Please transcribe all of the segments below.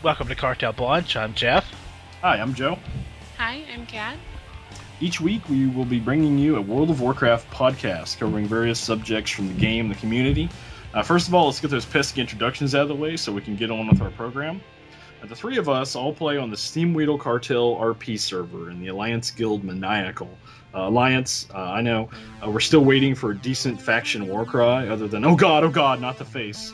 Welcome to Cartel Blanche. I'm Jeff. Hi, I'm Joe. Hi, I'm Kat. Each week we will be bringing you a World of Warcraft podcast covering various subjects from the game and the community. First of all, let's get those pesky introductions out of the way so we can get on with our program. The three of us all play on the Steamweedle Cartel RP server in the Alliance Guild Maniacal. Alliance, I know, we're still waiting for a decent faction war cry other than, oh god, not the face.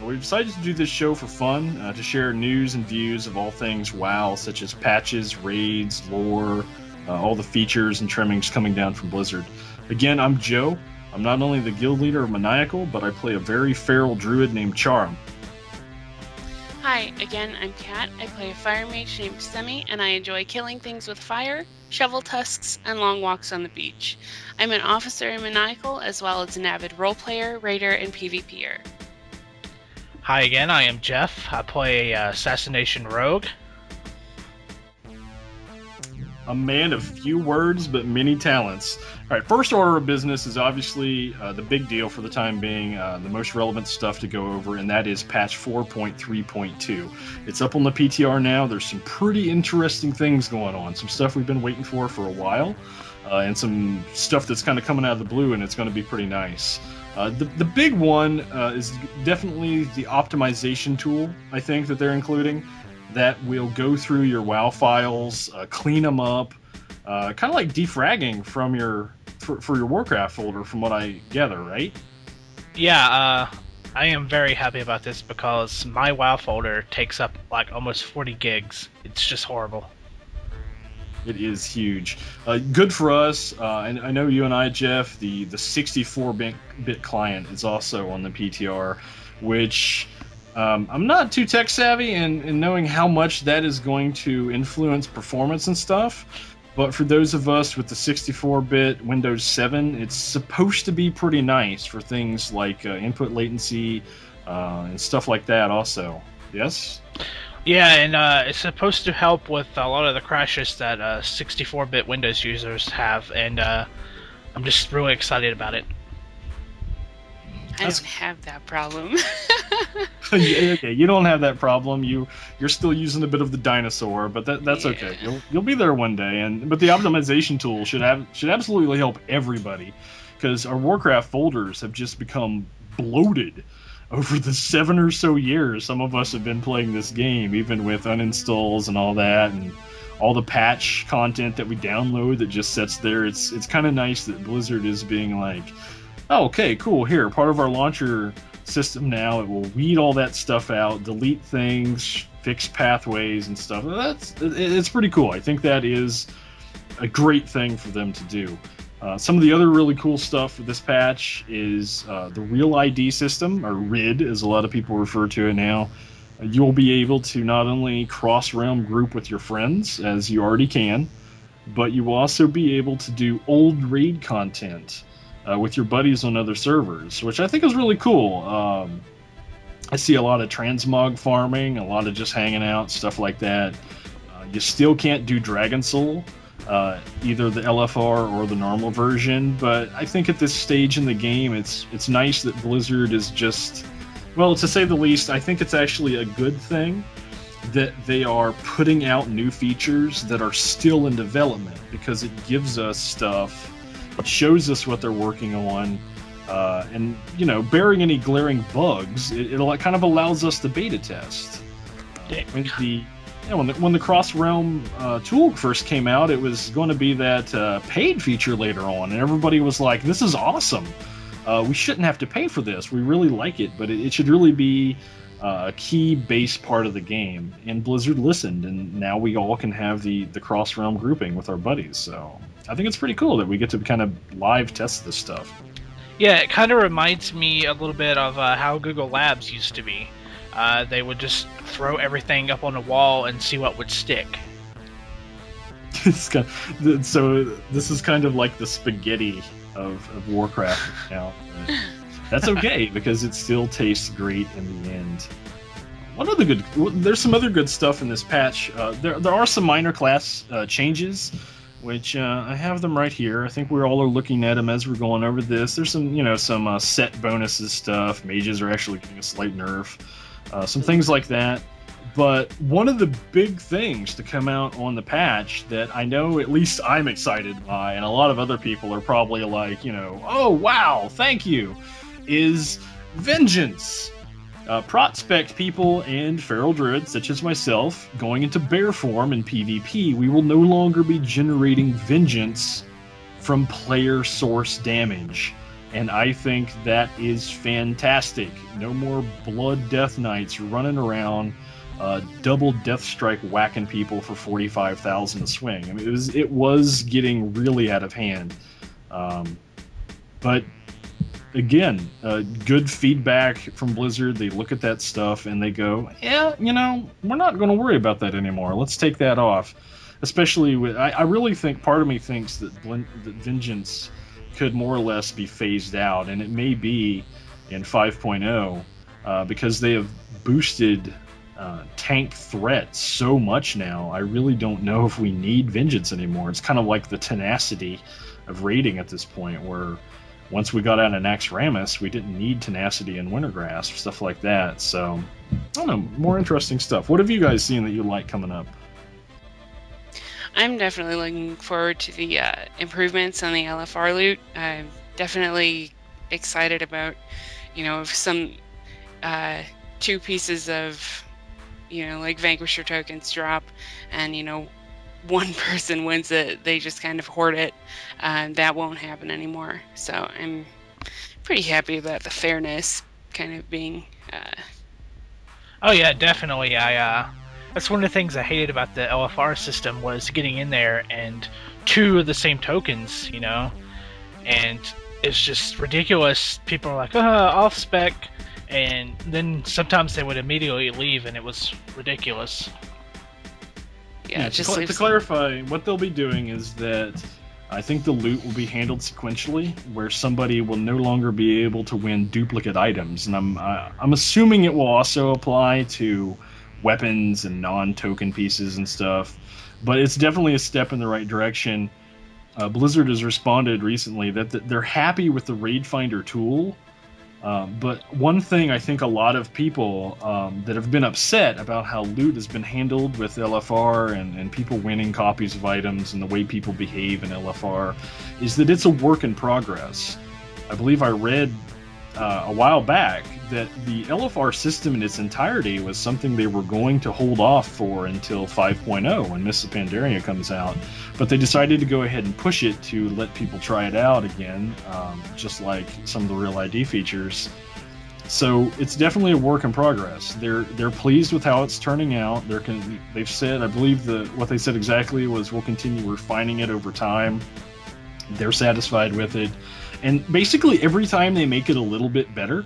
We've decided to do this show for fun, to share news and views of all things WoW, such as patches, raids, lore, all the features and trimmings coming down from Blizzard. Again, I'm Joe. I'm not only the guild leader of Maniacal, but I play a very feral druid named Charum. Hi, again, I'm Kat. I play a fire mage named Semi, and I enjoy killing things with fire, shovel tusks, and long walks on the beach. I'm an officer in Maniacal, as well as an avid role player, raider, and PvPer. Hi again, I am Jeff. I play a Assassination Rogue. A man of few words but many talents. Alright, first order of business is obviously the big deal for the time being, the most relevant stuff to go over, and that is patch 4.3.2. It's up on the PTR now. There's some pretty interesting things going on. Some stuff we've been waiting for a while, and some stuff that's kind of coming out of the blue, and it's going to be pretty nice. The big one is definitely the optimization tool, I think, that they're including. That will go through your WoW files, clean them up, kind of like defragging from for your Warcraft folder, from what I gather, right? Yeah, I am very happy about this because my WoW folder takes up like almost 40 gigs. It's just horrible. It is huge. Good for us. I know you and I, Jeff, the 64-bit client is also on the PTR, which I'm not too tech savvy in knowing how much that is going to influence performance and stuff. But for those of us with the 64-bit Windows 7, it's supposed to be pretty nice for things like input latency and stuff like that also. Yes? Yeah, and it's supposed to help with a lot of the crashes that 64-bit Windows users have, and I'm just really excited about it. I don't have that problem. Okay, you don't have that problem. You're still using a bit of the dinosaur, but that's okay. You'll be there one day. But the optimization tool should absolutely help everybody, because our Warcraft folders have just become bloated. Over the 7 or so years some of us have been playing this game, even with uninstalls and all that, and all the patch content that we download that just sits there. It's kind of nice that Blizzard is being like, oh, okay, cool, here, part of our launcher system now, it will weed all that stuff out, delete things, fix pathways and stuff. It's pretty cool. I think that is a great thing for them to do. Some of the other really cool stuff for this patch is the Real ID system, or RID as a lot of people refer to it now. You'll be able to not only cross-realm group with your friends, as you already can, but you will also be able to do old raid content with your buddies on other servers, which I think is really cool. I see a lot of transmog farming, a lot of just hanging out, stuff like that. You still can't do Dragon Soul, either the LFR or the normal version, but I think at this stage in the game it's nice that Blizzard is just, well, to say the least, I think it's actually a good thing that they are putting out new features that are still in development, because it gives us stuff, it shows us what they're working on, and, you know, bearing any glaring bugs, it kind of allows us to beta test. When the cross-realm tool first came out, it was going to be that paid feature later on, and everybody was like, this is awesome. We shouldn't have to pay for this. We really like it, but it should really be a key base part of the game. And Blizzard listened, and now we all can have the cross-realm grouping with our buddies. So I think it's pretty cool that we get to kind of live test this stuff. Yeah, it kind of reminds me a little bit of how Google Labs used to be. They would just throw everything up on a wall and see what would stick. So this is kind of like the spaghetti of Warcraft now. That's okay, because it still tastes great in the end. There's some other good stuff in this patch. There are some minor class changes, which I have them right here. I think we all are looking at them as we're going over this. There's some set bonuses stuff. Mages are actually getting a slight nerf. Some things like that. But one of the big things to come out on the patch that I know at least I'm excited by, and a lot of other people are probably like, oh wow, thank you, is Vengeance. Prospect people and feral druids such as myself going into bear form in PvP, we will no longer be generating vengeance from player source damage. And I think that is fantastic. No more Blood Death Knights running around double Death Strike whacking people for 45,000 a swing. I mean, it was getting really out of hand. But again, good feedback from Blizzard. They look at that stuff and they go, yeah, we're not going to worry about that anymore. Let's take that off. Especially with, I really think, part of me thinks that Vengeance could more or less be phased out, and it may be in 5.0 because they have boosted tank threat so much now. I really don't know if we need Vengeance anymore. It's kind of like the tenacity of raiding at this point, where once we got out of Naxxramas, we didn't need tenacity and Wintergrasp, stuff like that. So, I don't know, more interesting stuff. What have you guys seen that you like coming up? I'm definitely looking forward to the improvements on the LFR loot. I'm definitely excited about, if some 2 pieces of, like Vanquisher tokens drop, and, one person wins it, they just kind of hoard it. That won't happen anymore. So I'm pretty happy about the fairness kind of being... Oh yeah, definitely. That's one of the things I hated about the LFR system, was getting in there and 2 of the same tokens, and it's just ridiculous. People are like, off spec, and then sometimes they would immediately leave, and it was ridiculous. Yeah, just to clarify, what they'll be doing is that I think the loot will be handled sequentially, where somebody will no longer be able to win duplicate items, and I'm assuming it will also apply to weapons and non-token pieces and stuff, but it's definitely a step in the right direction. Blizzard has responded recently that they're happy with the Raid Finder tool, but one thing I think a lot of people that have been upset about how loot has been handled with LFR and people winning copies of items and the way people behave in LFR is that it's a work in progress. I believe I read a while back that the LFR system in its entirety was something they were going to hold off for until 5.0 when Mists of Pandaria comes out, but they decided to go ahead and push it to let people try it out again, just like some of the Real ID features. So it's definitely a work in progress. They're pleased with how it's turning out. They've said, I believe what they said exactly was, we'll continue refining it over time. They're satisfied with it. And basically every time they make it a little bit better,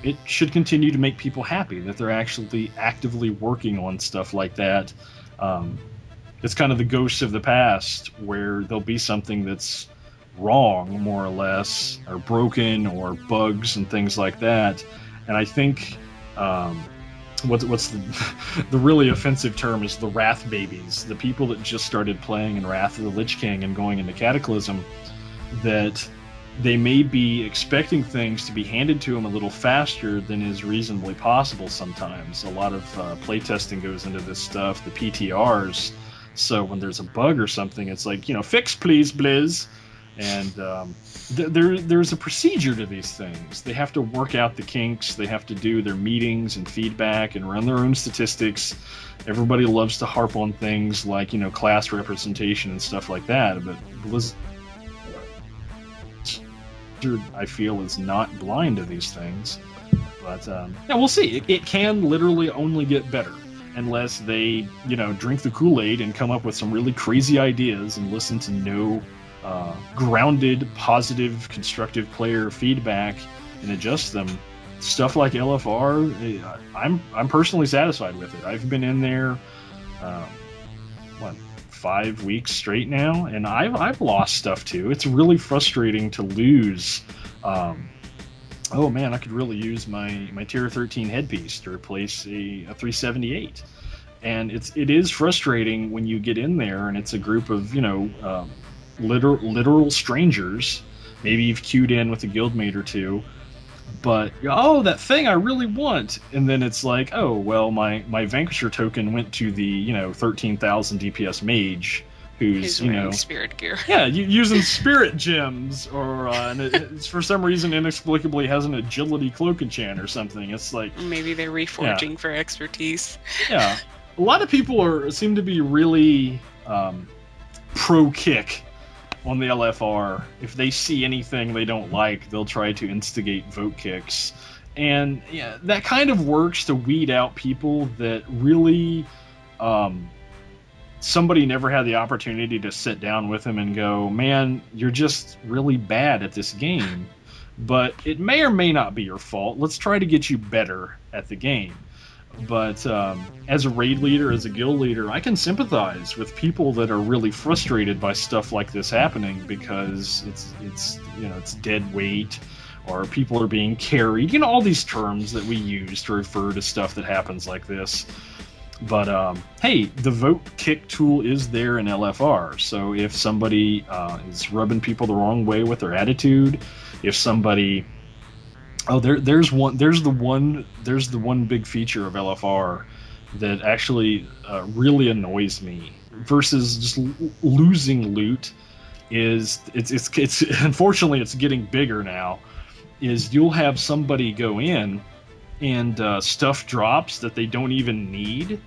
it should continue to make people happy that they're actually actively working on stuff like that. It's kind of the ghosts of the past, where there'll be something that's wrong, more or less, or broken, or bugs and things like that. And I think what's the really offensive term is the Wrath babies, the people that just started playing in Wrath of the Lich King and going into Cataclysm, that they may be expecting things to be handed to them a little faster than is reasonably possible sometimes. A lot of playtesting goes into this stuff, the PTRs, so when there's a bug or something, it's like, fix please, Blizz. And there's a procedure to these things. They have to work out the kinks, they have to do their meetings and feedback and run their own statistics. Everybody loves to harp on things like, class representation and stuff like that, but Blizzard, I feel, is not blind to these things. But yeah, we'll see. It can literally only get better unless they, drink the Kool-Aid and come up with some really crazy ideas and listen to no grounded, positive, constructive player feedback and adjust them. Stuff like LFR, I'm personally satisfied with it. I've been in there, 5 weeks straight now, and I've lost stuff too. It's really frustrating to lose. Oh man, I could really use my tier 13 headpiece to replace a 378. And it is frustrating when you get in there and it's a group of literal strangers. Maybe you've queued in with a guildmate or two, But oh, that thing I really want, and then it's like, oh well, my Vanquisher token went to the 13,000 DPS mage who's wearing spirit gear. Yeah, using spirit gems, or and it's for some reason inexplicably has an agility cloak enchant or something. It's like maybe they're reforging for expertise. Yeah, a lot of people seem to be really pro kick on the LFR. If they see anything they don't like, they'll try to instigate vote kicks. And yeah, that kind of works to weed out people that really somebody never had the opportunity to sit down with him and go, man, you're just really bad at this game. But it may or may not be your fault. Let's try to get you better at the game. But as a raid leader, as a guild leader, I can sympathize with people that are really frustrated by stuff like this happening, because it's dead weight, or people are being carried. All these terms that we use to refer to stuff that happens like this. But hey, the vote kick tool is there in LFR. So if somebody is rubbing people the wrong way with their attitude, if somebody there's the one big feature of LFR that actually really annoys me versus just losing loot is it's unfortunately it's getting bigger now. Is you'll have somebody go in and stuff drops that they don't even need,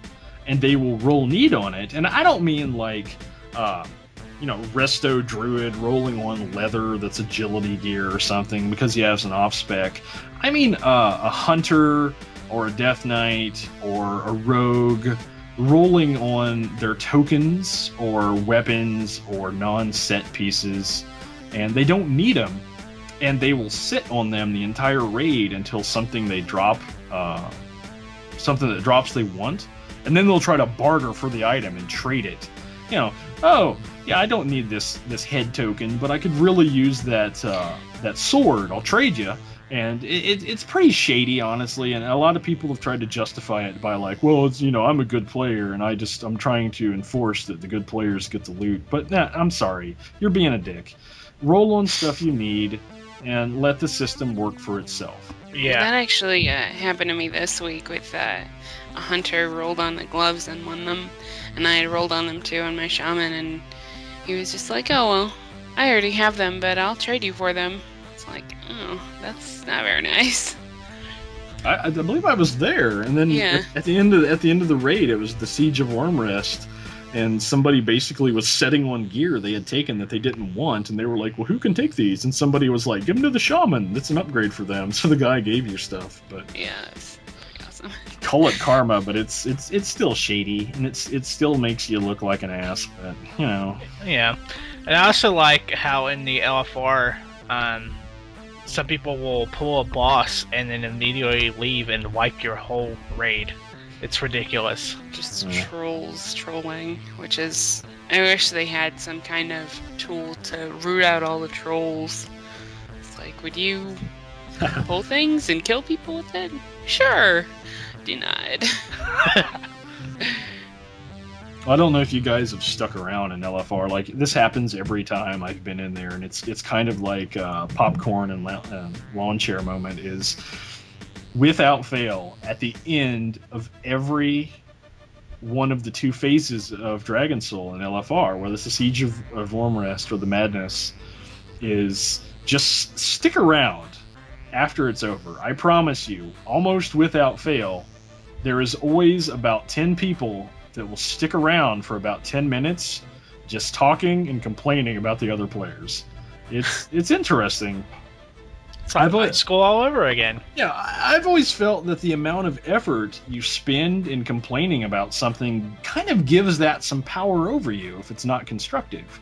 and they will roll need on it. And I don't mean like resto druid rolling on leather that's agility gear or something because he has an off spec. I mean a hunter or a death knight or a rogue rolling on their tokens or weapons or non-set pieces, and they don't need them, and they will sit on them the entire raid until something they drop, something that drops they want, and then they'll try to barter for the item and trade it. Oh yeah, I don't need this head token, but I could really use that sword. I'll trade you. And it's pretty shady, honestly, and a lot of people have tried to justify it by like, well, it's I'm a good player, and I'm trying to enforce that the good players get the loot. But nah, I'm sorry, you're being a dick. Roll on stuff you need, and let the system work for itself. Yeah, that actually happened to me this week with a hunter rolled on the gloves and won them, and I had rolled on them too on my shaman, and he was just like, oh well, I already have them, but I'll trade you for them. It's like, oh, that's not very nice. I believe I was there, and then at the end of the raid, it was the Siege of Wormrest, and somebody basically was setting on gear they had taken that they didn't want, and they were like, well, who can take these? And somebody was like, give them to the shaman. That's an upgrade for them. So the guy gave you stuff. But yeah, it's really awesome. Call it karma, but it's still shady, and it still makes you look like an ass. But Yeah, and I also like how in the LFR, some people will pull a boss and then immediately leave and wipe your whole raid. It's ridiculous. Just trolls trolling, which is... I wish they had some kind of tool to root out all the trolls. It's like, would you pull things and kill people with it? Sure. Denied. I don't know if you guys have stuck around in LFR. Like, this happens every time I've been in there, and it's kind of like popcorn and lawn chair moment is... Without fail, at the end of every one of the two phases of Dragon Soul in LFR, whether it's the Siege of Wormrest or the Madness, is just stick around after it's over. I promise you, almost without fail, there is always about 10 people that will stick around for about 10 minutes just talking and complaining about the other players. It's interesting. It's like high school all over again. Yeah, I've always felt that the amount of effort you spend in complaining about something kind of gives that some power over you if it's not constructive.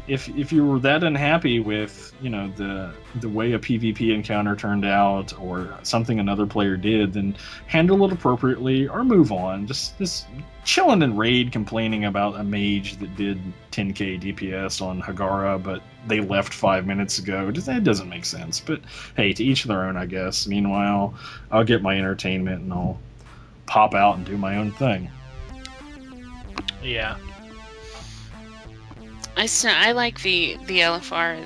If you were that unhappy with, the way a PvP encounter turned out or something another player did, then handle it appropriately or move on. Just chilling in raid complaining about a mage that did 10k DPS on Hagara, but they left 5 minutes ago. That doesn't make sense. But hey, to each their own, I guess. Meanwhile, I'll get my entertainment and I'll pop out and do my own thing. Yeah. I like the LFR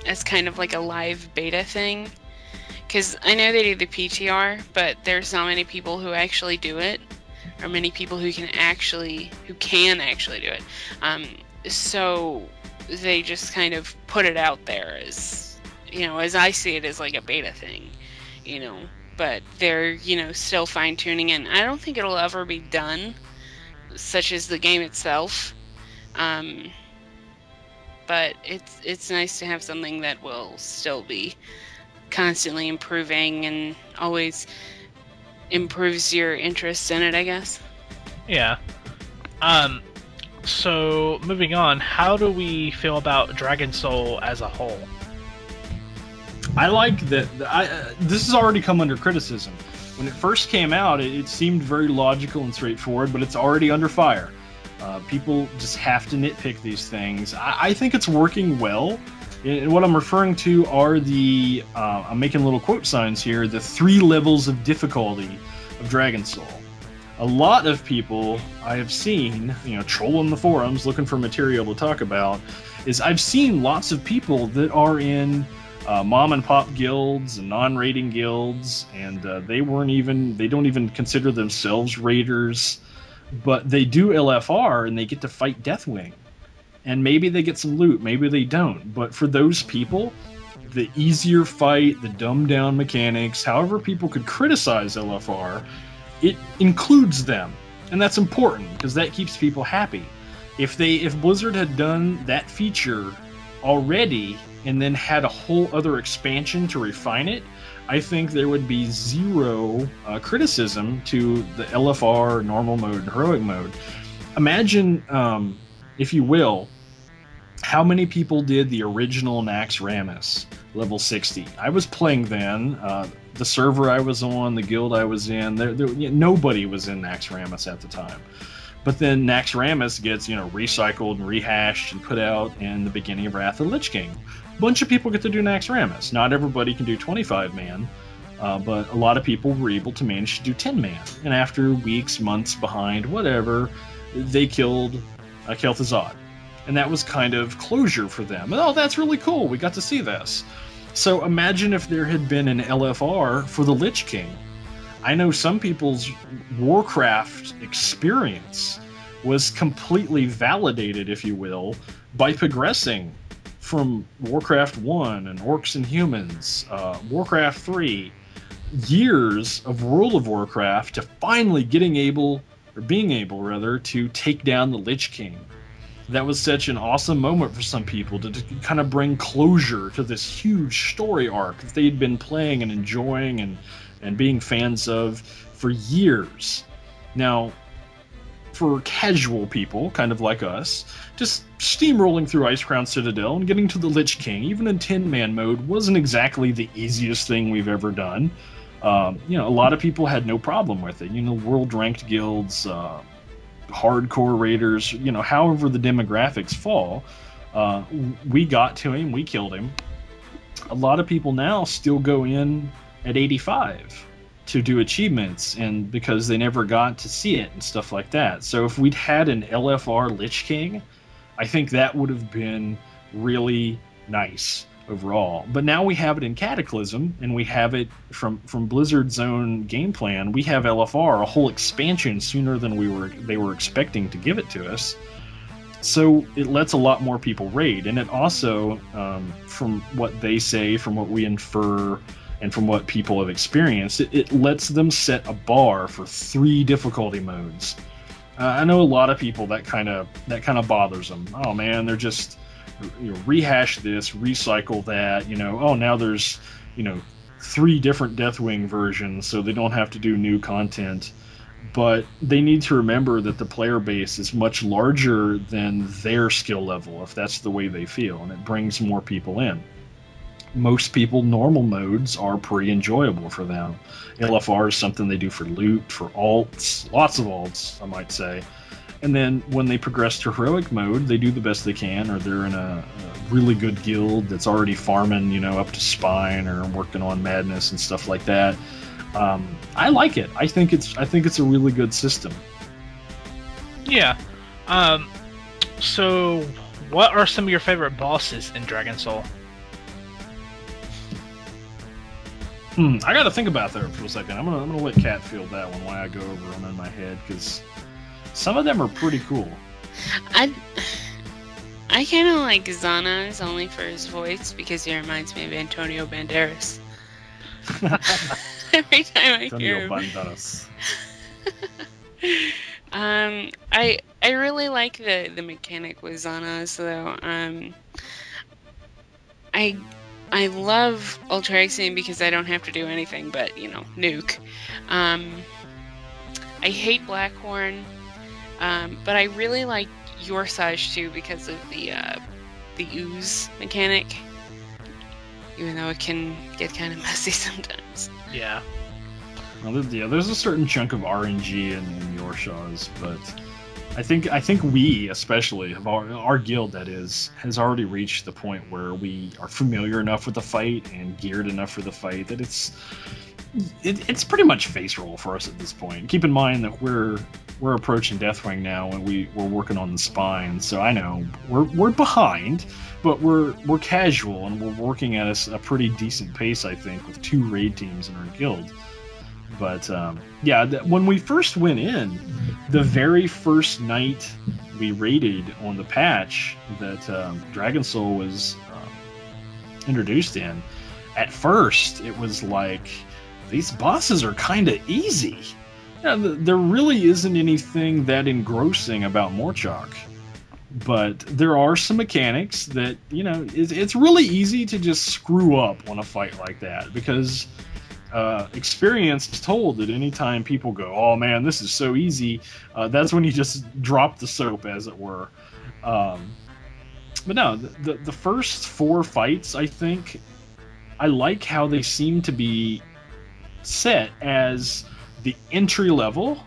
as kind of like a live beta thing. Because I know they do the PTR, but there's not many people who actually do it, or many people who can actually do it. So they just kind of put it out there as, as I see it, as like a beta thing, But they're, still fine tuning it. I don't think it'll ever be done, such as the game itself. But it's nice to have something that will still be constantly improving and always improves your interest in it, I guess. Yeah. So moving on, how do we feel about Dragon Soul as a whole? I like that. This has already come under criticism. When it first came out, it seemed very logical and straightforward, but it's already under fire. People just have to nitpick these things. I think it's working well. And what I'm referring to are the, I'm making little quote signs here, the 3 levels of difficulty of Dragon Soul. A lot of people I have seen, trolling the forums looking for material to talk about, is I've seen lots of people that are in mom and pop guilds and non-raiding guilds, and they don't even consider themselves raiders, but they do LFR and they get to fight Deathwing. And maybe they get some loot, maybe they don't. But for those people, the easier fight, the dumbed down mechanics, however people could criticize LFR, it includes them. And that's important, because that keeps people happy. If Blizzard had done that feature already and then had a whole other expansion to refine it, I think there would be zero criticism to the LFR, normal mode, and heroic mode. Imagine, if you will, how many people did the original Nax Ramus, level 60? I was playing then. The server I was on, the guild I was in, nobody was in Nax Ramus at the time. But then Nax Ramus gets, recycled and rehashed and put out in the beginning of Wrath of the Lich King. A bunch of people get to do Nax Ramus. Not everybody can do 25-man, but a lot of people were able to manage to do 10-man. And after weeks, months behind, whatever, they killed Kel'Thuzad. And that was kind of closure for them. Oh, that's really cool. We got to see this. So imagine if there had been an LFR for the Lich King. I know some people's Warcraft experience was completely validated, if you will, by progressing from Warcraft 1 and Orcs and Humans, Warcraft 3, years of World of Warcraft to finally being able to take down the Lich King. That was such an awesome moment for some people to kind of bring closure to this huge story arc that they'd been playing and enjoying and being fans of for years. Now, for casual people, kind of like us, just steamrolling through Icecrown Citadel and getting to the Lich King, even in 10-man mode, wasn't exactly the easiest thing we've ever done. A lot of people had no problem with it. World-ranked guilds, hardcore raiders, however the demographics fall, we got to him, we killed him. A lot of people now still go in at 85 to do achievements, and because they never got to see it and stuff like that. So if we'd had an LFR Lich King, I think that would have been really nice overall. But now we have it in Cataclysm, and we have it from Blizzard's own game plan. We have LFR, a whole expansion, sooner than they were expecting to give it to us. So it lets a lot more people raid, and it also, from what they say, from what we infer, and from what people have experienced, it lets them set a bar for 3 difficulty modes. I know a lot of people that kind of bothers them. Oh man, they're just rehash this, recycle that. Now there's 3 different Deathwing versions, so they don't have to do new content. But they need to remember that the player base is much larger than their skill level, if that's the way they feel, and it brings more people in. Most people, normal modes are pretty enjoyable for them. LFR is something they do for loot, for alts, lots of alts, I might say. And then when they progress to heroic mode, they do the best they can, or they're in a really good guild that's already farming, up to Spine or working on Madness and stuff like that. I like it. I think it's a really good system. Yeah. So, what are some of your favorite bosses in Dragon Soul? I got to think about that for a second. I'm gonna let Kat field that one while I go over them in my head, because some of them are pretty cool. I kind of like Xana's only for his voice, because he reminds me of Antonio Banderas. Every time I hear him. Banderas. I really like the mechanic with Xana's though. I love Ultraxian because I don't have to do anything but, nuke. I hate Blackhorn, but I really like Your Size too because of the ooze mechanic. Even though it can get kind of messy sometimes. Yeah. Well, there's a certain chunk of RNG in Yorshaw's, but I think we especially have our guild, that is, has already reached the point where we are familiar enough with the fight and geared enough for the fight that it's pretty much face roll for us at this point. Keep in mind that we're approaching Deathwing now, and we're working on the spine. So I know we're behind, but we're casual and we're working at a pretty decent pace, I think, with 2 raid teams in our guild. But when we first went in, the very first night we raided on the patch that Dragon Soul was introduced in, at first it was like, these bosses are kind of easy. There really isn't anything that engrossing about Morchok, but there are some mechanics that, it's really easy to just screw up on a fight like that, because experience is told that anytime people go, oh man, this is so easy, that's when you just drop the soap, as it were. But no, the first 4 fights, I think, I like how they seem to be set as the entry level,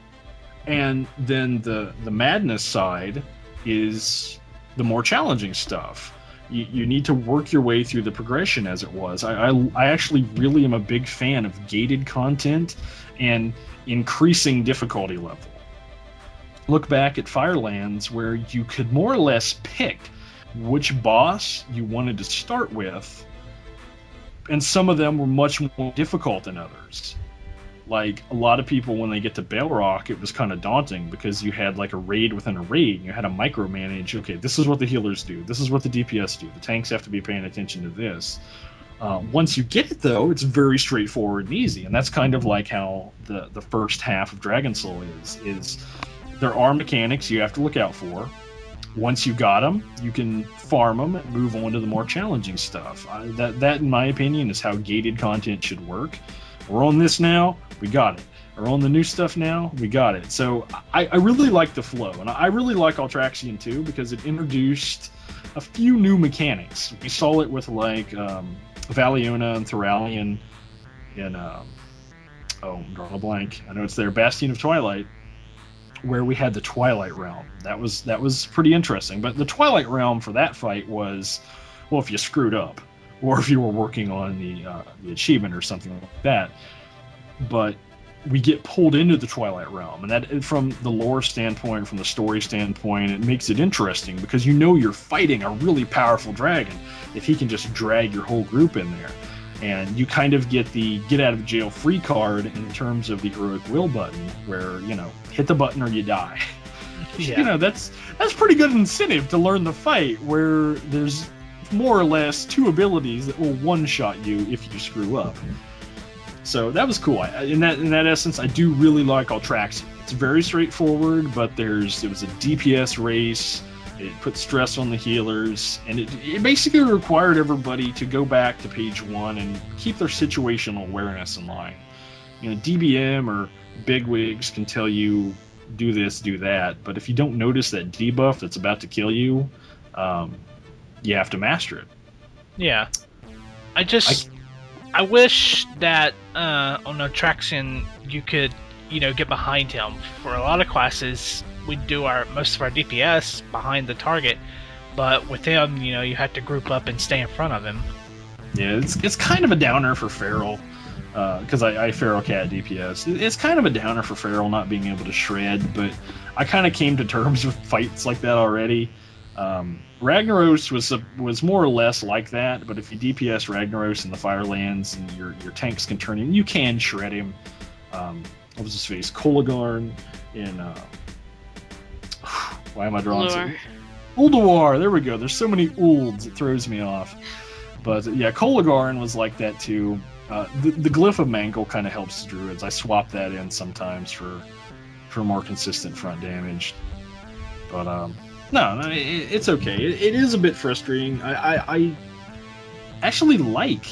and then the madness side is the more challenging stuff. You need to work your way through the progression, as it was. I actually really am a big fan of gated content and increasing difficulty level. Look back at Firelands, where you could more or less pick which boss you wanted to start with, and some of them were much more difficult than others. Like, a lot of people, when they get to Balrog, it was kind of daunting, because you had like a raid within a raid. You had to micromanage, okay, this is what the healers do, this is what the DPS do, the tanks have to be paying attention to this. Once you get it, though, it's very straightforward and easy, and that's kind of like how the first half of Dragon Soul is there are mechanics you have to look out for. Once you got them, you can farm them and move on to the more challenging stuff. That, in my opinion, is how gated content should work. We're on this now, we got it. We're on the new stuff now, we got it. So I really like the flow, and I really like Ultraxian too, because it introduced a few new mechanics. We saw it with like Valiona and Thoralion in I'm drawing a blank. I know it's there, Bastion of Twilight, where we had the Twilight Realm. That was pretty interesting. But the Twilight Realm for that fight was, well, if you screwed up, or if you were working on the achievement or something like that. But we get pulled into the Twilight Realm, and that, from the lore standpoint, from the story standpoint, it makes it interesting, because you're fighting a really powerful dragon if he can just drag your whole group in there. And you kind of get the get out of jail free card in terms of the heroic will button, where, hit the button or you die. Yeah. That's pretty good incentive to learn the fight, where there's more or less 2 abilities that will one-shot you if you screw up. So that was cool. In that essence, I do really like Ultraxian. It's very straightforward, but it was a DPS race. It put stress on the healers, and it basically required everybody to go back to page 1 and keep their situational awareness in line. DBM or bigwigs can tell you, do this, do that, but if you don't notice that debuff that's about to kill you, you have to master it. Yeah. I wish that on Ultraxian you could, get behind him. For a lot of classes, we do most of our DPS behind the target, but with him, you have to group up and stay in front of him. Yeah, it's kind of a downer for Feral, because I Feral Cat DPS. It's kind of a downer for Feral not being able to shred, but I kind of came to terms with fights like that already. Ragnaros was more or less like that, but if you DPS Ragnaros in the Firelands and your tanks can turn in, you can shred him. What was his face? Kolagarn in... why am I drawing so... Ulduar, there we go. There's so many Ulds, it throws me off. But yeah, Kolagarn was like that too. The Glyph of Mangle kind of helps the Druids. I swap that in sometimes for more consistent front damage. But no, it's okay. It is a bit frustrating. I actually like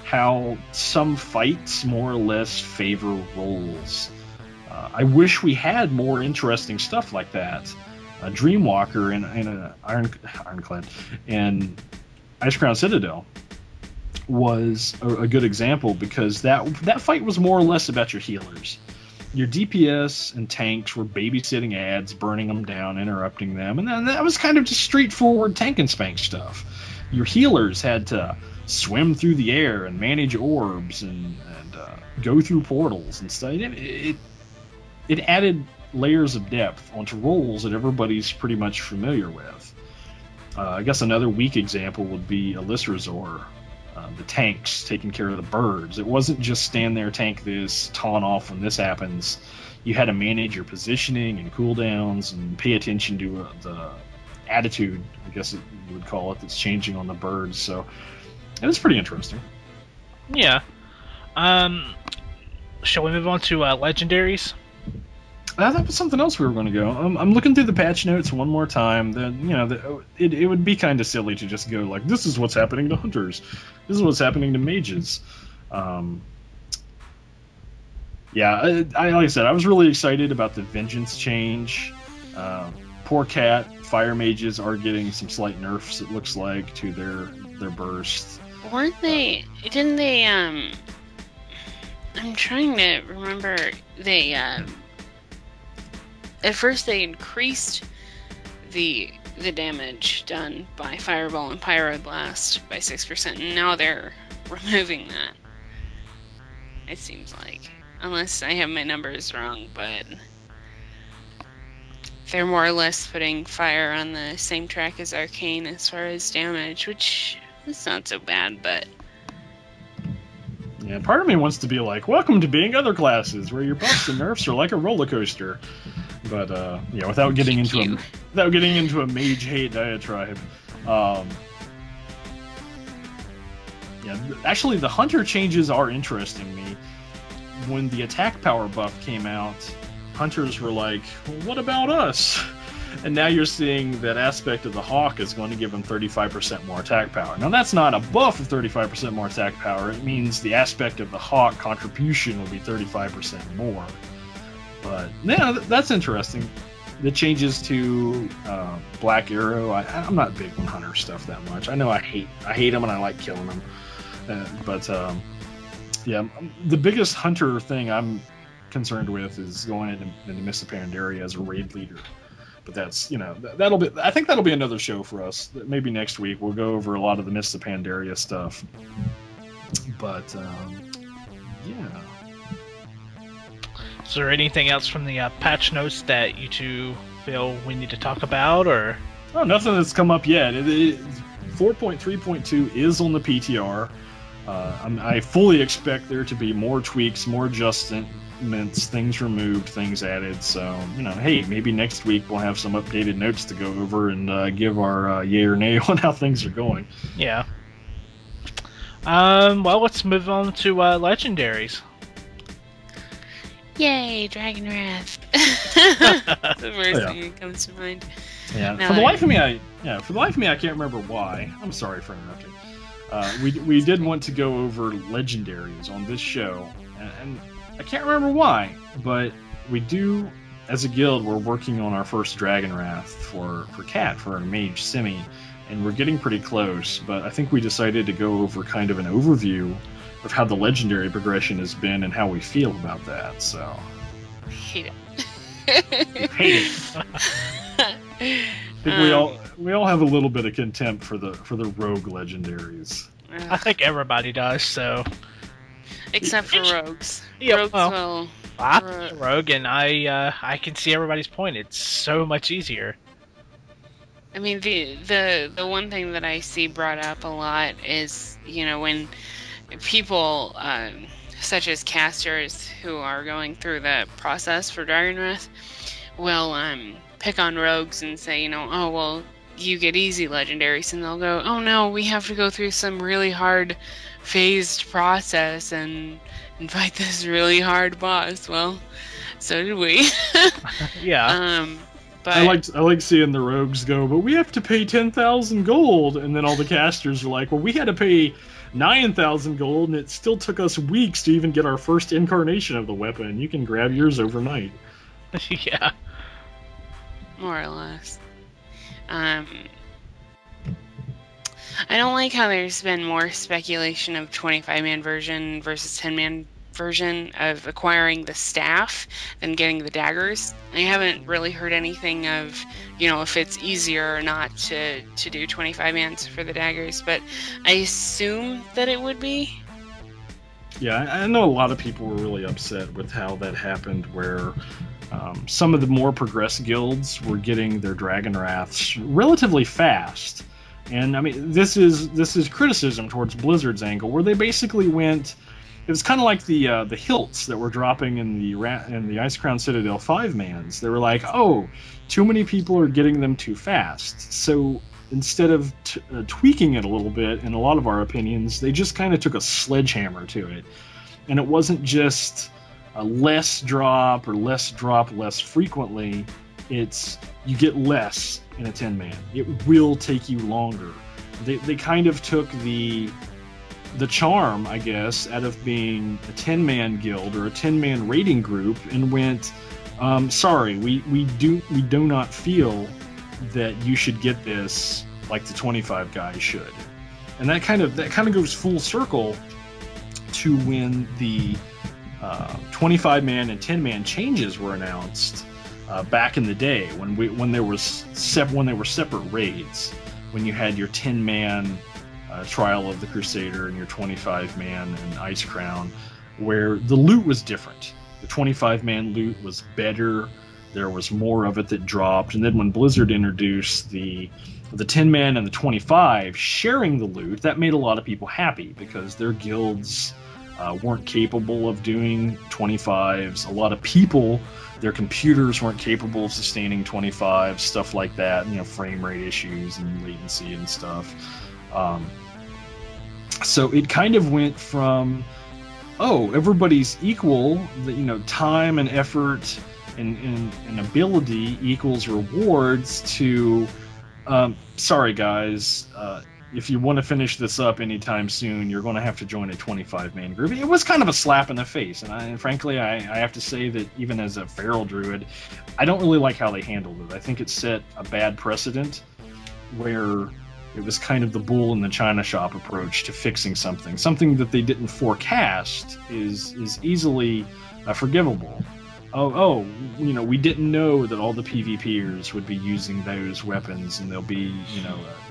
how some fights more or less favor rolls. I wish we had more interesting stuff like that. Dreamwalker in Ironclad and Icecrown Citadel was a good example, because that fight was more or less about your healers. Your DPS and tanks were babysitting ads, burning them down, interrupting them, and then that was kind of just straightforward tank and spank stuff. Your healers had to swim through the air and manage orbs and go through portals and stuff. It added layers of depth onto roles that everybody's pretty much familiar with. I guess another weak example would be Elisrazor, the tanks taking care of the birds. It wasn't just stand there, tank this, taunt off when this happens. You had to manage your positioning and cooldowns and pay attention to the attitude, I guess you would call it, that's changing on the birds. So it was pretty interesting. Yeah. Shall we move on to Legendaries? That was something else we were going to go. I'm looking through the patch notes one more time. It would be kind of silly to just go like, this is what's happening to hunters. This is what's happening to mages. Like I said, I was really excited about the Vengeance change. Poor Cat, fire mages are getting some slight nerfs, it looks like, to their bursts. Weren't they... Didn't they... I'm trying to remember... They... At first they increased the damage done by Fireball and Pyroblast by 6%, and now they're removing that. It seems like. Unless I have my numbers wrong, but they're more or less putting Fire on the same track as Arcane as far as damage, which is not so bad, but... Yeah, part of me wants to be like, welcome to being other classes, where your buffs and nerfs are like a roller coaster. But without getting into a mage hate diatribe, actually the hunter changes are interesting me. When the attack power buff came out, hunters were like, well, what about us? And now you're seeing that aspect of the hawk is going to give them 35% more attack power. Now that's not a buff of 35% more attack power. It means the aspect of the hawk contribution will be 35% more. But yeah, that's interesting. The changes to Black Arrow. I'm not big on hunter stuff that much. I know I hate them and I like killing them. The biggest hunter thing I'm concerned with is going into Mists of Pandaria as a raid leader. But that's, I think that'll be another show for us. Maybe next week we'll go over a lot of the Mists of Pandaria stuff. But yeah. Is there anything else from the patch notes that you two feel we need to talk about, or? Oh, nothing that's come up yet. 4.3.2 is on the PTR. I fully expect there to be more tweaks, more adjustments, things removed, things added. So, hey, maybe next week we'll have some updated notes to go over and give our yay or nay on how things are going. Yeah. Well, let's move on to Legendaries. Yay, Dragon Wrath. The first thing that comes to mind. Yeah. For the life of me, I can't remember why. I'm sorry for interrupting. We did want to go over Legendaries on this show, and I can't remember why, but we do, as a guild, we're working on our first Dragon Wrath for Cat, for our mage Simi, and we're getting pretty close, but I think we decided to go over kind of an overview of how the legendary progression has been and how we feel about that. So I hate it. You hate it. I think we all have a little bit of contempt for the rogue legendaries. I think everybody does. So, except for rogues. Yeah, rogues I'm a rogue, and I can see everybody's point. It's so much easier. I mean, the one thing that I see brought up a lot is, when people such as casters who are going through the process for Dragonwrath will pick on rogues and say, oh, well, you get easy legendaries, and they'll go, oh no, we have to go through some really hard phased process and fight this really hard boss. Well, so did we. Yeah. But I like seeing the rogues go, but we have to pay 10,000 gold, and then all the casters are like, well, we had to pay 9,000 gold, and it still took us weeks to even get our first incarnation of the weapon. You can grab yours overnight. Yeah. more or less. I don't like how there's been more speculation of 25-man version versus 10-man version of acquiring the staff than getting the daggers. I haven't really heard anything of, if it's easier or not to do 25-mans for the daggers, but I assume that it would be. Yeah, I know a lot of people were really upset with how that happened, where some of the more progressed guilds were getting their Dragonwraths relatively fast. And I mean, this is criticism towards Blizzard's angle, where they basically went. It was kind of like the hilts that were dropping in the Icecrown Citadel 5-mans. They were like, oh, too many people are getting them too fast. So instead of tweaking it a little bit, in a lot of our opinions, they just kind of took a sledgehammer to it. And it wasn't just a less drop less frequently. It's you get less in a 10-man. It will take you longer. They kind of took the charm, I guess, out of being a 10-man guild or a 10-man raiding group and went, sorry, we do not feel that you should get this like the 25 guys should. And that kind of goes full circle to when the 25-man and 10-man changes were announced back in the day when they were separate raids, when you had your 10-man Trial of the Crusader and your 25-man and Icecrown, where the loot was different. The 25-man loot was better. There was more of it that dropped. And then when Blizzard introduced the 10-man and the 25 sharing the loot, that made a lot of people happy because their guilds weren't capable of doing 25s. A lot of people, their computers weren't capable of sustaining 25s, stuff like that, frame rate issues and latency and stuff. So it kind of went from, oh, everybody's equal, time and effort and ability equals rewards, to, sorry guys, if you want to finish this up anytime soon, you're going to have to join a 25-man group. It was kind of a slap in the face, and frankly, I have to say that even as a feral druid, I don't really like how they handled it. I think it set a bad precedent where it was kind of the bull in the china shop approach to fixing something that they didn't forecast is easily forgivable. We didn't know that all the PvPers would be using those weapons, and they'll be,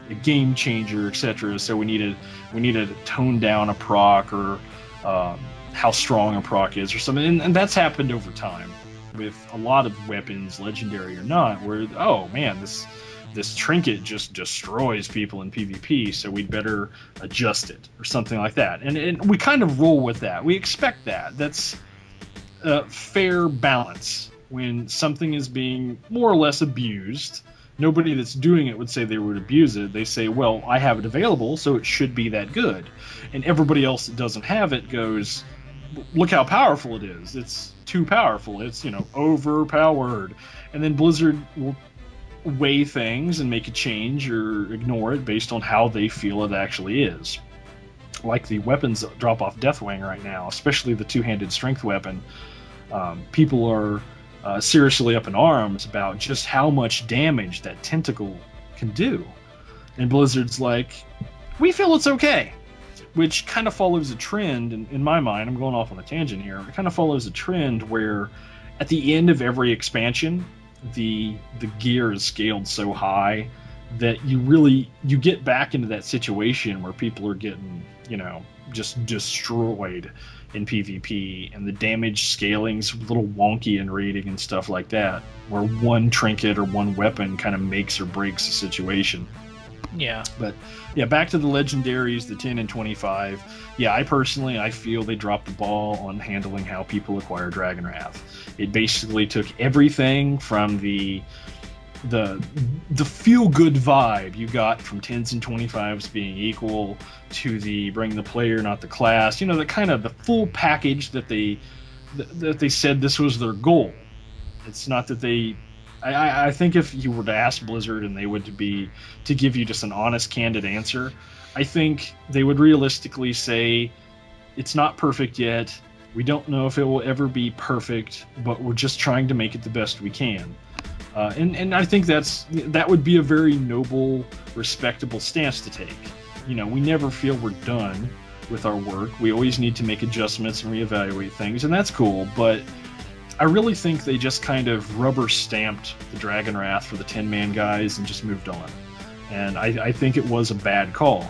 a game changer, etc. So we needed to tone down a proc, or how strong a proc is, or something. And that's happened over time with a lot of weapons, legendary or not, where, oh man, this trinket just destroys people in PvP, so we'd better adjust it, or something like that. And we kind of roll with that. We expect that. That's fair balance. When something is being more or less abused, nobody that's doing it would say they would abuse it. They say, well, I have it available, so it should be that good. And everybody else that doesn't have it goes, look how powerful it is. It's too powerful. It's, overpowered. And then Blizzard will weigh things and make a change or ignore it based on how they feel it actually is. Like the weapons that drop off Deathwing right now, especially the two-handed strength weapon. People are seriously up in arms about just how much damage that tentacle can do. And Blizzard's like, we feel it's okay. Which kind of follows a trend, in my mind, I'm going off on a tangent here, it kind of follows a trend where at the end of every expansion, the gear is scaled so high that you get back into that situation where people are getting, just destroyed in PvP, and the damage scaling's a little wonky in raiding and stuff like that, where one trinket or one weapon kind of makes or breaks a situation. Yeah. But yeah, back to the Legendaries, the 10 and 25. Yeah, I feel they dropped the ball on handling how people acquire Dragon Wrath. It basically took everything from the feel-good vibe you got from 10s and 25s being equal to the bring the player, not the class. The kind of the full package that they said this was their goal. It's not that they... I think if you were to ask Blizzard and they would to give you just an honest, candid answer, I think they would realistically say it's not perfect yet. We don't know if it will ever be perfect, but we're just trying to make it the best we can. And I think that would be a very noble, respectable stance to take. We never feel we're done with our work. We always need to make adjustments and reevaluate things, and that's cool, but I really think they just kind of rubber stamped the Dragon Wrath for the 10-man guys and just moved on. And I think it was a bad call.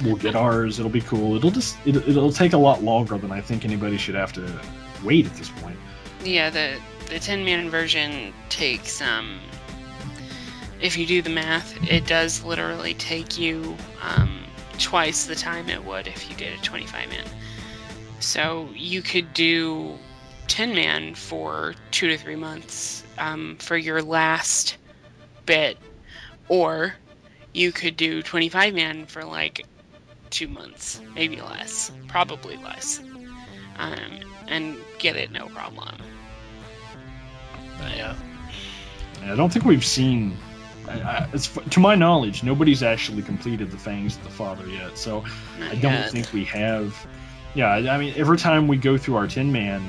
We'll get ours, it'll be cool. It'll take a lot longer than I think anybody should have to wait at this point. Yeah, the 10-man version takes, if you do the math, it does literally take you twice the time it would if you did a 25-man. So you could do 10-man for 2 to 3 months for your last bit, or you could do 25-man for like 2 months, maybe less, probably less, and get it no problem. Yeah. I don't think we've seen... to my knowledge, nobody's actually completed the Fangs of the Father yet, so I don't think we have... Yeah, I mean, every time we go through our 10-man,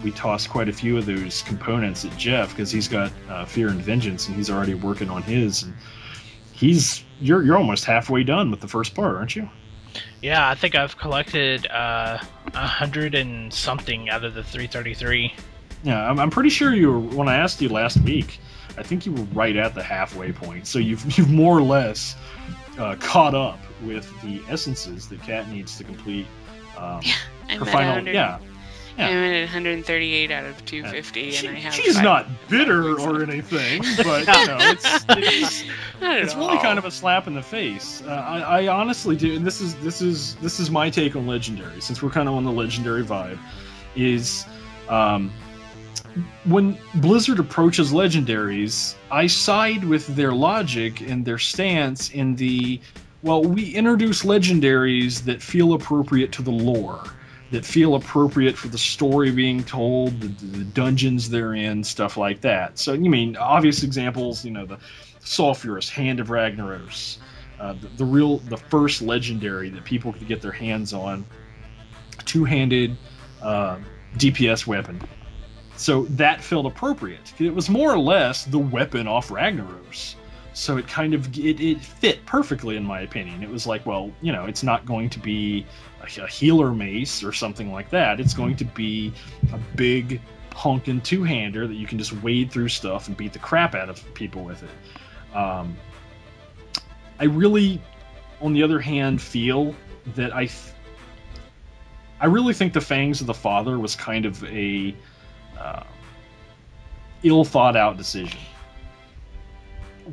we toss quite a few of those components at Jeff, because he's got Fear and Vengeance, and he's already working on his. And you're almost halfway done with the first part, aren't you? Yeah, I think I've collected 100 and something out of the 333. Yeah, I'm pretty sure when I asked you last week, I think you were right at the halfway point. So you've more or less caught up with the essences that Kat needs to complete. I'm her at final, 100. yeah. I'm at 138 out of 250, and I have. She's not bitter or anything, but it's really kind of a slap in the face. I honestly do, and this is my take on Legendary, since we're kind of on the Legendary vibe. Is when Blizzard approaches Legendaries, I side with their logic and their stance in the, well, we introduce Legendaries that feel appropriate to the lore, that feel appropriate for the story being told, the dungeons they're in, stuff like that. So, obvious examples, the Sulfurous, Hand of Ragnaros, the first Legendary that people could get their hands on, two-handed DPS weapon. So that felt appropriate. It was more or less the weapon off Ragnaros. So it kind of it fit perfectly, in my opinion. It was like, well, it's not going to be a healer mace or something like that. It's going to be a big honking two-hander that you can just wade through stuff and beat the crap out of people with it. I really, on the other hand, feel that I really think the Fangs of the Father was kind of a ill-thought-out decision.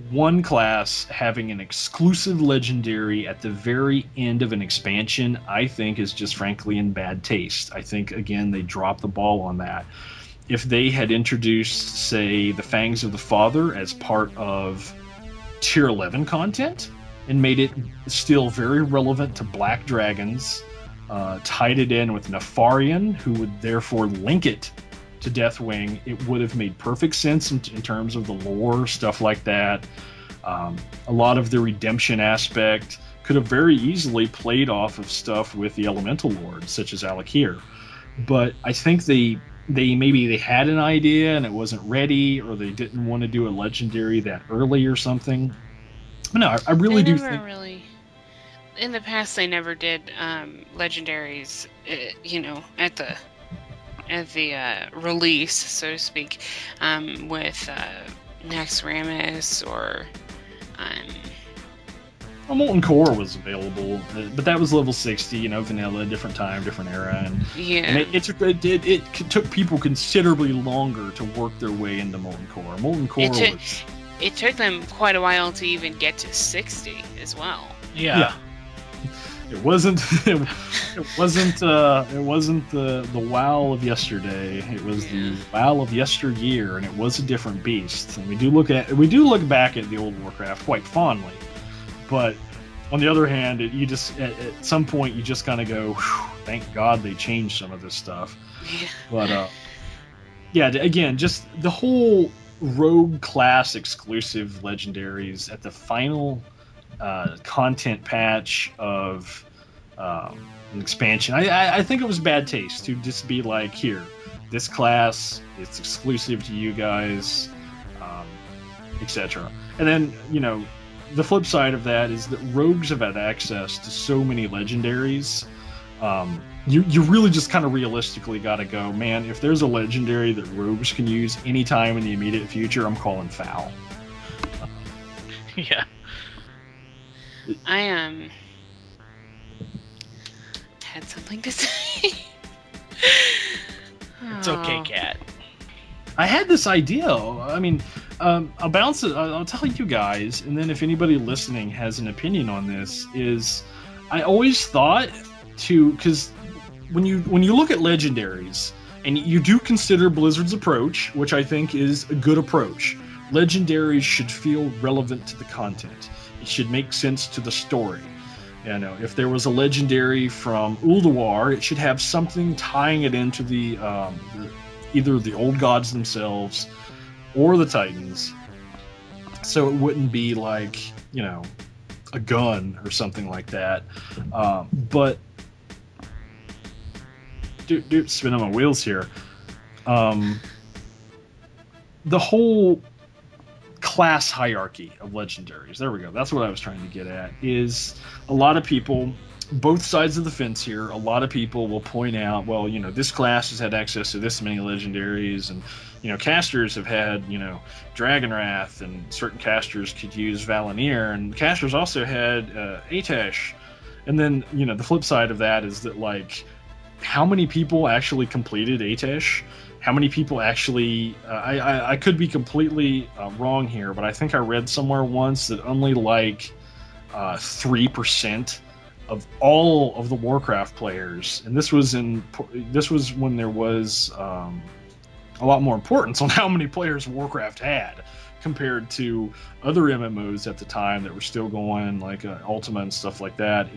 One class having an exclusive Legendary at the very end of an expansion, I think, is just frankly in bad taste. I think, again, they dropped the ball on that. If they had introduced, say, the Fangs of the Father as part of Tier 11 content and made it still very relevant to Black Dragons, tied it in with Nefarian, who would therefore link it to Deathwing, it would have made perfect sense in terms of the lore, stuff like that. A lot of the redemption aspect could have very easily played off of stuff with the Elemental Lords, such as Alakir. But I think they maybe had an idea and it wasn't ready, or they didn't want to do a Legendary that early or something. But no, I really do think... In the past, they never did Legendaries, at the release, so to speak, with Naxxramas or Um, Well, Molten Core was available, but that was level 60, vanilla, different time, different era, and it took people considerably longer to work their way into Molten Core. Molten Core it took them quite a while to even get to 60 as well. Yeah. It wasn't. It wasn't the WoW of yesterday. It was the WoW of yesteryear, and it was a different beast. And we do look back at the old Warcraft quite fondly, but on the other hand, at some point you just kind of go, "Thank God they changed some of this stuff." Yeah. But again, just the whole rogue class exclusive legendaries at the final content patch of an expansion. I think it was bad taste to just be like, here, this class, it's exclusive to you guys, etc. And then, the flip side of that is that rogues have had access to so many legendaries. You really just kind of realistically got to go, man, if there's a legendary that rogues can use anytime in the immediate future, I'm calling foul. Yeah. I had something to say. It's okay, Cat. I had this idea. I mean, I'll bounce it. I'll tell you guys, and then if anybody listening has an opinion on this, is I always thought because when you look at legendaries and you do consider Blizzard's approach, which I think is a good approach, legendaries should feel relevant to the content. It should make sense to the story. If there was a legendary from Ulduar, it should have something tying it into the either the old gods themselves or the Titans, so it wouldn't be like a gun or something like that. But dude, spinning my wheels here. The whole class hierarchy of legendaries. There we go. That's what I was trying to get at. Is a lot of people, both sides of the fence here, a lot of people will point out, well, this class has had access to this many legendaries, and casters have had, Dragon Wrath, and certain casters could use Valinir, and casters also had Atesh. And then, the flip side of that is that, like, how many people actually completed Atesh? How many people actually... I could be completely wrong here, but I think I read somewhere once that only, 3% of all of the Warcraft players, and this was when there was a lot more importance on how many players Warcraft had compared to other MMOs at the time that were still going, like Ultima and stuff like that.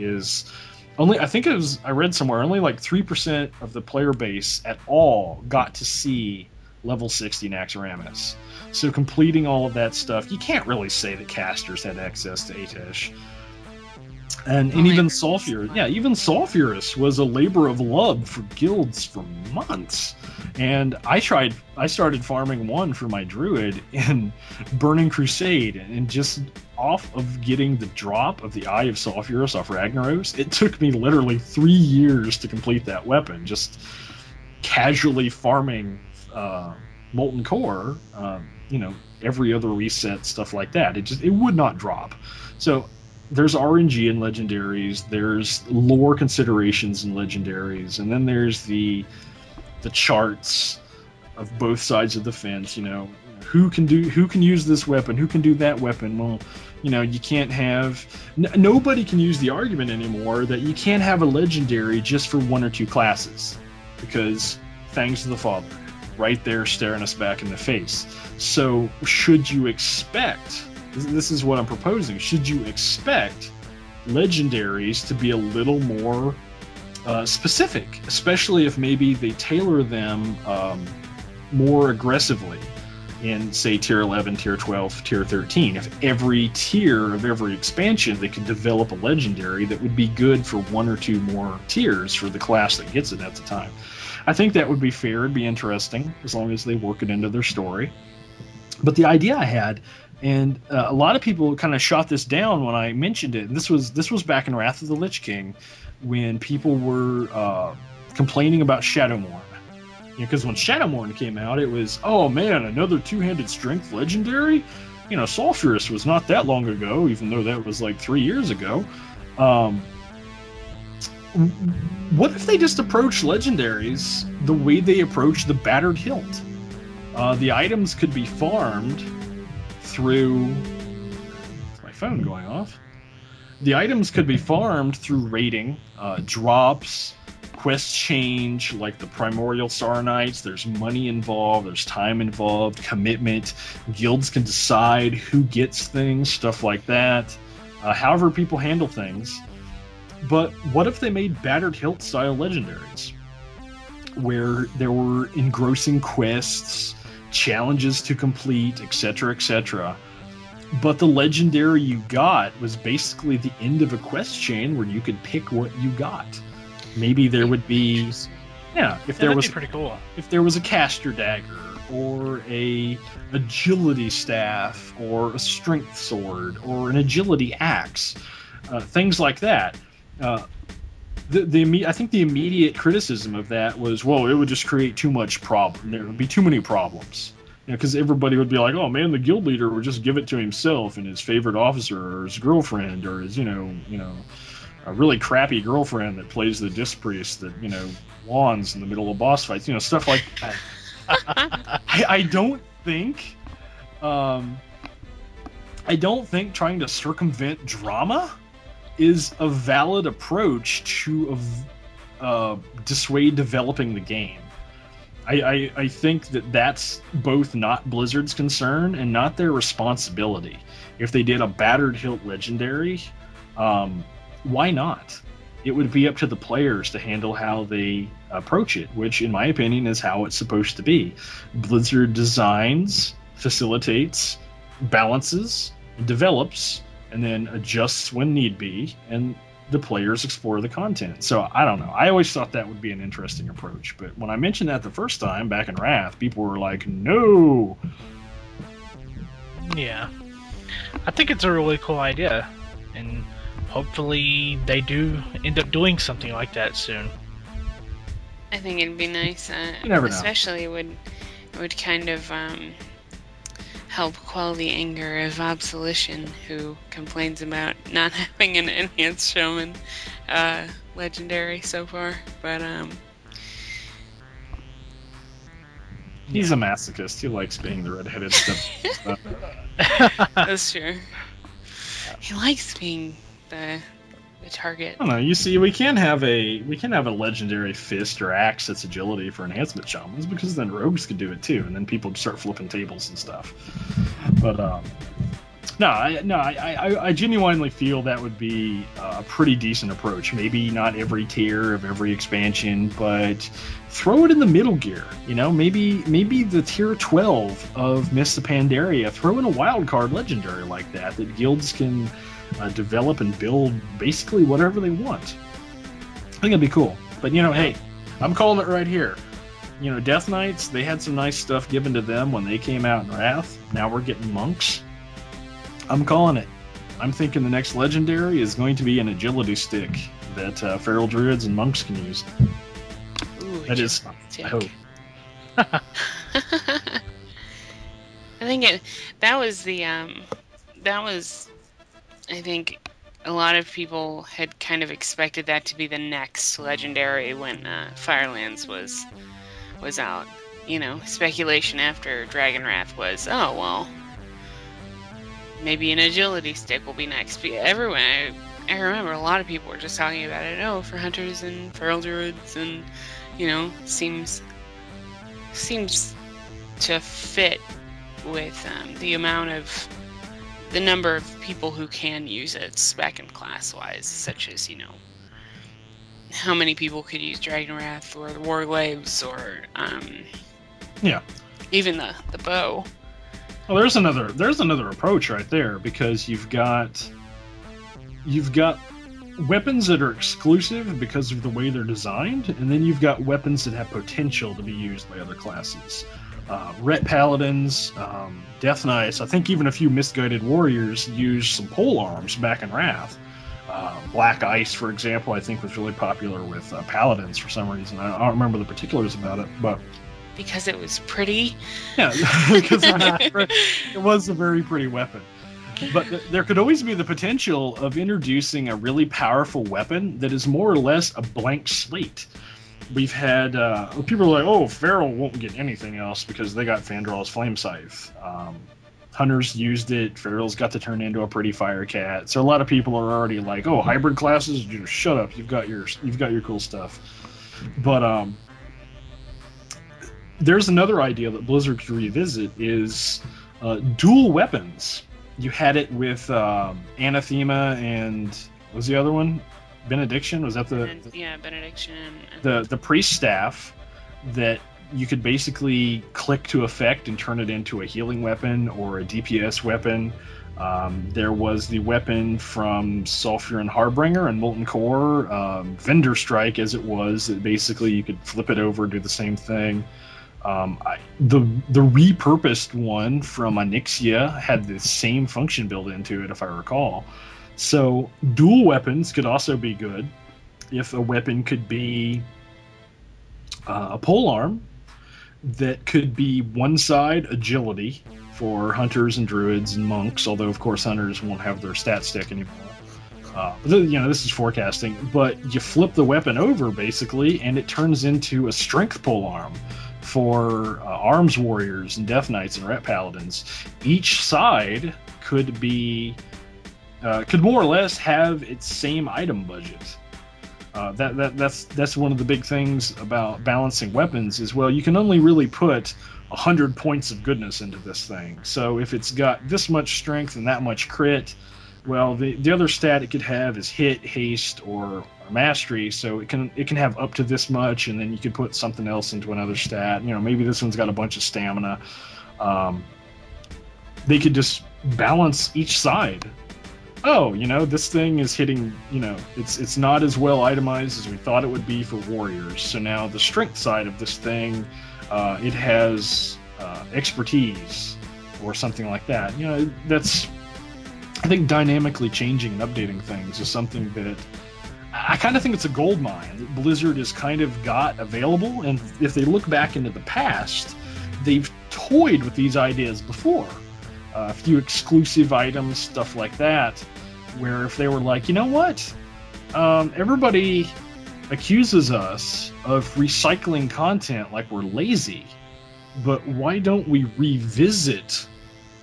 I read somewhere only 3% of the player base at all got to see level 60 Naxxramas. So completing all of that stuff, you can't really say that casters had access to Atesh. And even Sulfurous was a labor of love for guilds for months. And I started farming one for my druid in Burning Crusade, and just off of getting the drop of the Eye of Sulfurous off Ragnaros, it took me literally 3 years to complete that weapon, just casually farming Molten Core, every other reset, stuff like that. It would not drop. So there's RNG in legendaries, there's lore considerations in legendaries, and then there's the charts of both sides of the fence. Who can use this weapon, who can do that weapon. Well, you can't have nobody can use the argument anymore that you can't have a legendary just for one or two classes, because Fangs of the Father right there staring us back in the face. So should you expect, this is what I'm proposing, should you expect legendaries to be a little more specific, especially if maybe they tailor them more aggressively in, say, tier 11, tier 12, tier 13. If every tier of every expansion they could develop a legendary that would be good for one or two more tiers for the class that gets it at the time. I think that would be fair, it'd be interesting, as long as they work it into their story. But the idea I had, and a lot of people kind of shot this down when I mentioned it, and this was back in Wrath of the Lich King, when people were complaining about Shadowmourne. Because when Shadowmourne came out, it was, oh man, another two-handed strength legendary? Sulfurous was not that long ago, even though that was like 3 years ago. What if they just approach Legendaries the way they approach the Battered Hilt? The items could be farmed through... Is my phone going off? The items could be farmed through raiding, drops, quest change, like the Primordial Sarnites. There's money involved, there's time involved, commitment. Guilds can decide who gets things, stuff like that. However people handle things. But what if they made Battered Hilt style Legendaries? Where there were engrossing quests, challenges to complete, etc., etc. But the legendary you got was basically the end of a quest chain where you could pick what you got. Maybe there would be, if there was pretty cool. If there was a caster dagger or a agility staff or a strength sword or an agility axe, things like that. I think the immediate criticism of that was, well, it would just create too much problem. There would be too many problems. Because everybody would be like, oh man, the guild leader would just give it to himself and his favorite officer or his girlfriend or his, a really crappy girlfriend that plays the disc priest that, wands in the middle of boss fights, stuff like that. I don't think trying to circumvent drama is a valid approach to dissuade developing the game. I think that's both not Blizzard's concern and not their responsibility. If they did a Battered Hilt Legendary, why not? It would be up to the players to handle how they approach it, which, in my opinion, is how it's supposed to be. Blizzard designs, facilitates, balances, develops, and then adjusts when need be, and the players explore the content. So, I don't know. I always thought that would be an interesting approach, but when I mentioned that the first time, back in Wrath, people were like, no! Yeah. I think it's a really cool idea, and hopefully they do end up doing something like that soon. I think it'd be nice. You never know. Especially it would kind of help quell the anger of Absolution, who complains about not having an enhanced showman legendary so far. But he's a masochist. He likes being the redheaded stuff. That's true. He likes being the target. I don't know. You see, we can't have a legendary fist or axe that's agility for enhancement shamans, because then rogues could do it too, and then people start flipping tables and stuff. But I genuinely feel that would be a pretty decent approach. Maybe not every tier of every expansion, but throw it in the middle gear. Maybe the tier 12 of Mists of Pandaria. Throw in a wildcard legendary like that guilds can develop and build basically whatever they want. I think it'd be cool. But hey, I'm calling it right here. Death Knights, they had some nice stuff given to them when they came out in Wrath. Now we're getting monks. I'm calling it. I'm thinking the next legendary is going to be an agility stick that feral druids and monks can use. Ooh, that is, I hope. I think I think a lot of people had kind of expected that to be the next legendary when Firelands was out. Speculation after Dragon Wrath was, oh well, maybe an agility stick will be next. Everyone, I remember a lot of people were just talking about it. Oh, for hunters and feral druids, and seems to fit with the number of people who can use it spec and class wise, such as how many people could use Dragon Wrath or the Warglaives or even the bow. Well, there's another approach right there, because you've got weapons that are exclusive because of the way they're designed, and then you've got weapons that have potential to be used by other classes. Ret Paladins, Death Knights, I think even a few Misguided Warriors used some pole arms back in Wrath. Black Ice, for example, I think was really popular with Paladins for some reason. I don't remember the particulars about it, but because it was pretty. Yeah, because it was a very pretty weapon. But there could always be the potential of introducing a really powerful weapon that is more or less a blank slate. We've had people are like, oh, Feral won't get anything else because they got Fandral's Flame Scythe. Hunters used it. Feral's got to turn into a pretty fire cat. So a lot of people are already like, oh, hybrid classes, shut up. You've got your cool stuff. But there's another idea that Blizzard could revisit is dual weapons. You had it with Anathema and what was the other one? Benediction? Was that Benediction. The priest staff that you could basically click to effect and turn it into a healing weapon or a DPS weapon. There was the weapon from Sulfur and Harbinger and Molten Core, Vendor Strike as it was, that basically you could flip it over and do the same thing. The repurposed one from Onyxia had the same function built into it, if I recall. So dual weapons could also be good if a weapon could be a polearm that could be one side agility for hunters and druids and monks, although of course hunters won't have their stat stick anymore. This is forecasting, but you flip the weapon over basically and it turns into a strength polearm for arms warriors and death knights and ret paladins. Each side could more or less have its same item budget. That's one of the big things about balancing weapons is, well, you can only really put 100 points of goodness into this thing. So if it's got this much strength and that much crit, well, the other stat it could have is hit, haste, or mastery. So it can have up to this much, and then you could put something else into another stat. Maybe this one's got a bunch of stamina. They could just balance each side. Oh, this thing is hitting, it's not as well itemized as we thought it would be for warriors. So now the strength side of this thing, it has expertise or something like that. That's, I think, dynamically changing and updating things is something that I kind of think it's a gold mine that Blizzard has kind of got available. And if they look back into the past, they've toyed with these ideas before. A few exclusive items, stuff like that, where if they were like, you know what? Everybody accuses us of recycling content like we're lazy, but why don't we revisit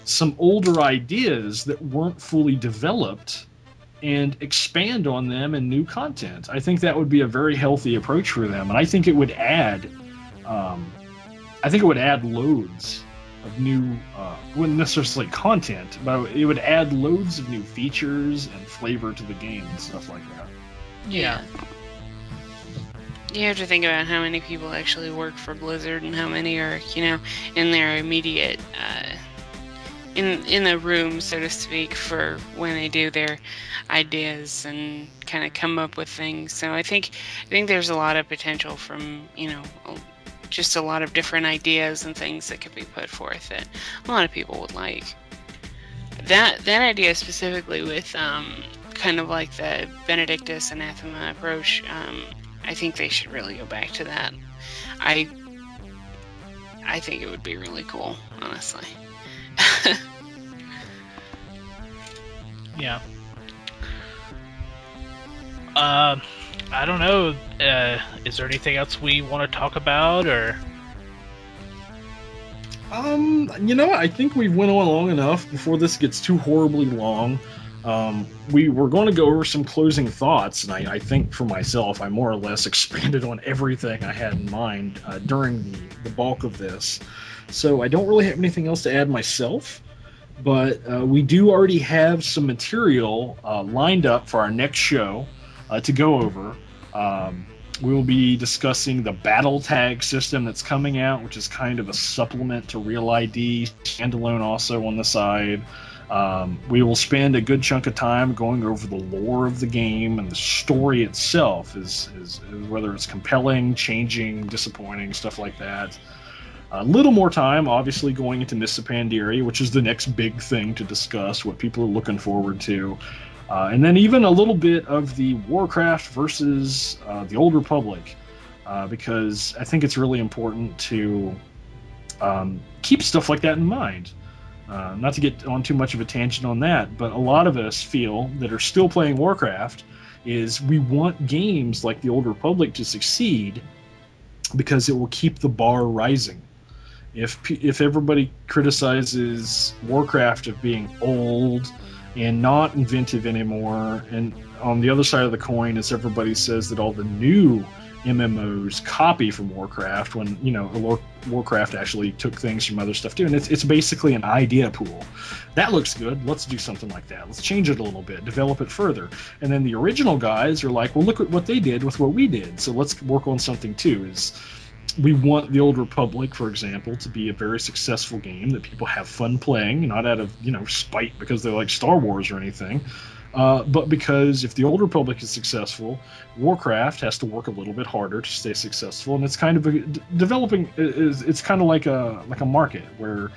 some older ideas that weren't fully developed and expand on them in new content? I think that would be a very healthy approach for them, and I think it would add loads of new, wouldn't necessarily content, but it would add loads of new features and flavor to the game and stuff like that. Yeah. You have to think about how many people actually work for Blizzard and how many are, in their immediate, in the room, so to speak, for when they do their ideas and kind of come up with things. So I think there's a lot of potential from, just a lot of different ideas and things that could be put forth that a lot of people would like. That idea specifically with kind of like the Benedictus Anathema approach, I think they should really go back to that. I think it would be really cool, honestly. Yeah. I don't know. Is there anything else we want to talk about, or? I think we've went on long enough before this gets too horribly long. We were going to go over some closing thoughts, and I think for myself, I more or less expanded on everything I had in mind during the bulk of this. So I don't really have anything else to add myself, but we do already have some material lined up for our next show to go over. We will be discussing the battle tag system that's coming out, which is kind of a supplement to Real ID, standalone also on the side. We will spend a good chunk of time going over the lore of the game, and the story itself is whether it's compelling, changing, disappointing, stuff like that. A little more time, obviously, going into Mists of Pandaria, which is the next big thing to discuss, what people are looking forward to. And then even a little bit of the Warcraft versus the Old Republic. because I think it's really important to keep stuff like that in mind. Not to get on too much of a tangent on that, but a lot of us feel that are still playing Warcraft is we want games like the Old Republic to succeed because it will keep the bar rising. If everybody criticizes Warcraft of being old and not inventive anymore, and on the other side of the coin is everybody says that all the new MMOs copy from Warcraft, when Warcraft actually took things from other stuff too, and it's basically an idea pool. That looks good. Let's do something like that. Let's change it a little bit, develop it further. And then the original guys are like, well, look at what they did with what we did, so let's work on something too. We want the Old Republic, for example, to be a very successful game that people have fun playing, not out of spite because they like Star Wars or anything. But because if the Old Republic is successful, Warcraft has to work a little bit harder to stay successful, and it's kind of developing. It's kind of like a market where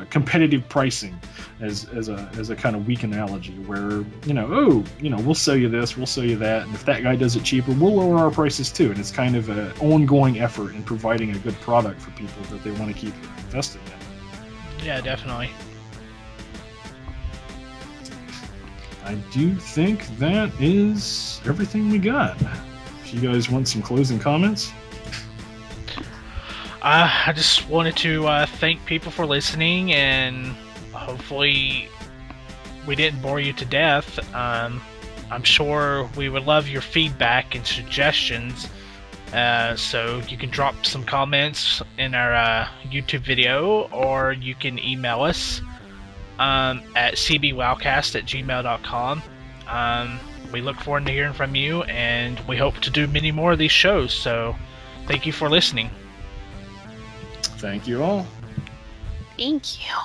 competitive pricing, as a kind of weak analogy, where we'll sell you this, we'll sell you that, and if that guy does it cheaper, we'll lower our prices too. And it's kind of an ongoing effort in providing a good product for people that they want to keep invested in. Yeah, definitely. I do think that is everything we got. If you guys want some closing comments? I just wanted to thank people for listening, and hopefully we didn't bore you to death. I'm sure we would love your feedback and suggestions, so you can drop some comments in our YouTube video, or you can email us at cbwowcast@gmail.com. We look forward to hearing from you, and we hope to do many more of these shows, so thank you for listening. Thank you all. Thank you.